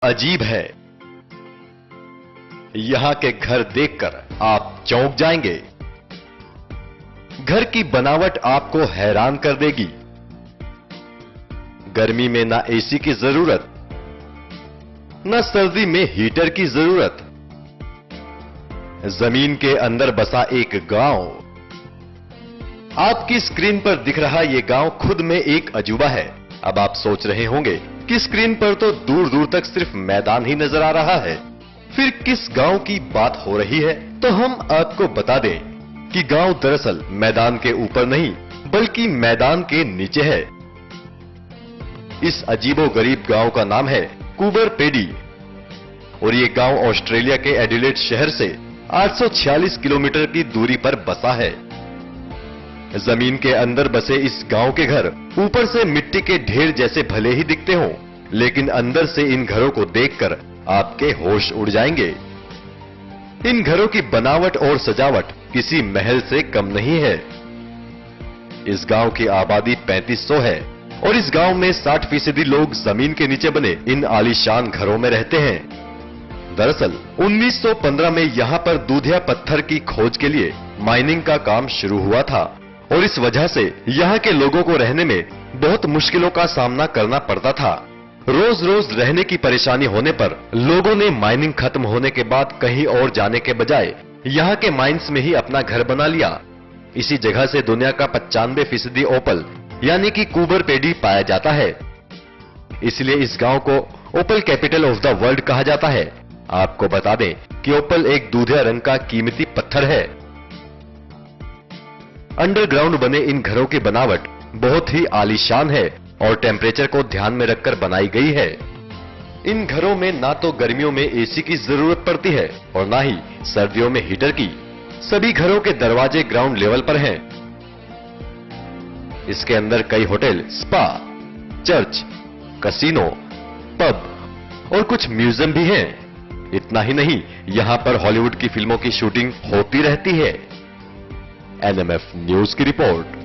अजीब है। यहां के घर देखकर आप चौंक जाएंगे। घर की बनावट आपको हैरान कर देगी। गर्मी में ना एसी की जरूरत, ना सर्दी में हीटर की जरूरत। जमीन के अंदर बसा एक गांव। आपकी स्क्रीन पर दिख रहा यह गांव खुद में एक अजूबा है। अब आप सोच रहे होंगे कि स्क्रीन पर तो दूर दूर तक सिर्फ मैदान ही नजर आ रहा है, फिर किस गांव की बात हो रही है? तो हम आपको बता दें कि गांव दरअसल मैदान के ऊपर नहीं बल्कि मैदान के नीचे है। इस अजीबोगरीब गांव का नाम है कूबर पेडी और ये गांव ऑस्ट्रेलिया के एडिलेड शहर से 846 किलोमीटर की दूरी पर बसा है। जमीन के अंदर बसे इस गांव के घर ऊपर से मिट्टी के ढेर जैसे भले ही दिखते हों, लेकिन अंदर से इन घरों को देखकर आपके होश उड़ जाएंगे। इन घरों की बनावट और सजावट किसी महल से कम नहीं है। इस गांव की आबादी 3500 है और इस गांव में 60% लोग जमीन के नीचे बने इन आलीशान घरों में रहते हैं। दरअसल 1915 में यहां पर दूधिया पत्थर की खोज के लिए माइनिंग का काम शुरू हुआ था और इस वजह से यहां के लोगों को रहने में बहुत मुश्किलों का सामना करना पड़ता था। रोज रोज रहने की परेशानी होने पर लोगों ने माइनिंग खत्म होने के बाद कहीं और जाने के बजाय यहां के माइंस में ही अपना घर बना लिया। इसी जगह से दुनिया का 95% ओपल यानी कि कूबर पेडी पाया जाता है। इसलिए इस गांव को ओपल कैपिटल ऑफ द वर्ल्ड कहा जाता है। आपको बता दें कि ओपल एक दूधिया रंग का कीमती पत्थर है। अंडरग्राउंड बने इन घरों की बनावट बहुत ही आलीशान है और टेम्परेचर को ध्यान में रखकर बनाई गई है। इन घरों में ना तो गर्मियों में एसी की जरूरत पड़ती है और ना ही सर्दियों में हीटर की। सभी घरों के दरवाजे ग्राउंड लेवल पर हैं। इसके अंदर कई hotel, spa, church, casino, pub और कुछ म्यूजियम भी हैं। इतना ही नहीं, यहां पर हॉलीवुड की फिल्मों की शूटिंग होती रहती है। एनएमएफ न्यूज की रिपोर्ट।